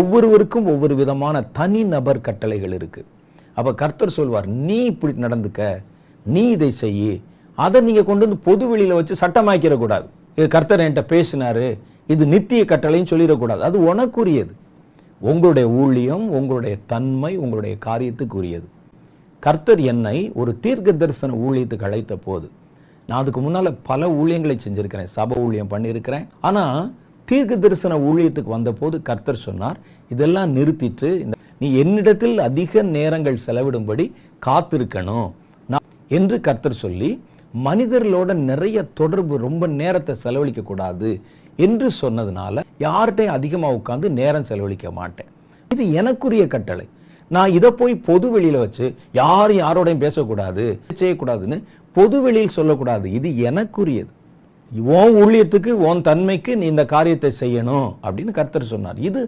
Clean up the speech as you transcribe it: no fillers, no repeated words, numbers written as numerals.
ஒவ்வொருவருக்கும் ஒவ்வொரு விதமான தனி நபர் கட்டளைகள் இருக்கு. அப்ப கர்த்தர் சொல்வார், நீ இப்படி நடந்துக்க, நீ இதை செய்யி. அதை நீங்க கொண்டு வந்து பொது வெளியில வச்சு சட்டமாக்கிற கூடாது. இது கர்த்தர் என்கிட்ட பேசினாரு, இது நித்திய கட்டளைன்னு சொல்லிடக்கூடாது. அது உனக்குரியது. உங்களுடைய ஊழியம், உங்களுடைய தன்மை, உங்களுடைய காரியத்துக்குரியது. கர்த்தர் என்னை ஒரு தீர்க்க தரிசன ஊழியத்துக்கு அழைத்த போது, நான் அதுக்கு முன்னால பல ஊழியங்களை செஞ்சிருக்கிறேன், சபை ஊழியம் பண்ணியிருக்கிறேன். ஆனா தீர்க்க தரிசன ஊழியத்துக்கு வந்த போது கர்த்தர் சொன்னார், இதெல்லாம் நிறுத்திட்டு நீ என்னிடத்தில் அதிக நேரங்கள் செலவிடும்படி காத்திருக்கணும் என்று கர்த்தர் சொல்லி, மனிதர்களோட நிறைய தொடர்பு, ரொம்ப நேரத்தை செலவழிக்க கூடாது என்று சொன்னதுனால யார்கிட்டையும் அதிகமாக உட்கார்ந்து நேரம் செலவழிக்க மாட்டேன். இது எனக்குரிய கட்டளை. நான் இதை போய் பொது வெளியில வச்சு யாரும் யாரோடையும் பேசக்கூடாது, செய்யக்கூடாதுன்னு பொது வெளியில் சொல்லக்கூடாது. இது எனக்குரியது. உன் ஊழியத்துக்கு, உன் தன்மைக்கு நீ இந்த காரியத்தை செய்யணும் அப்படின்னு கர்த்தர் சொன்னார். இது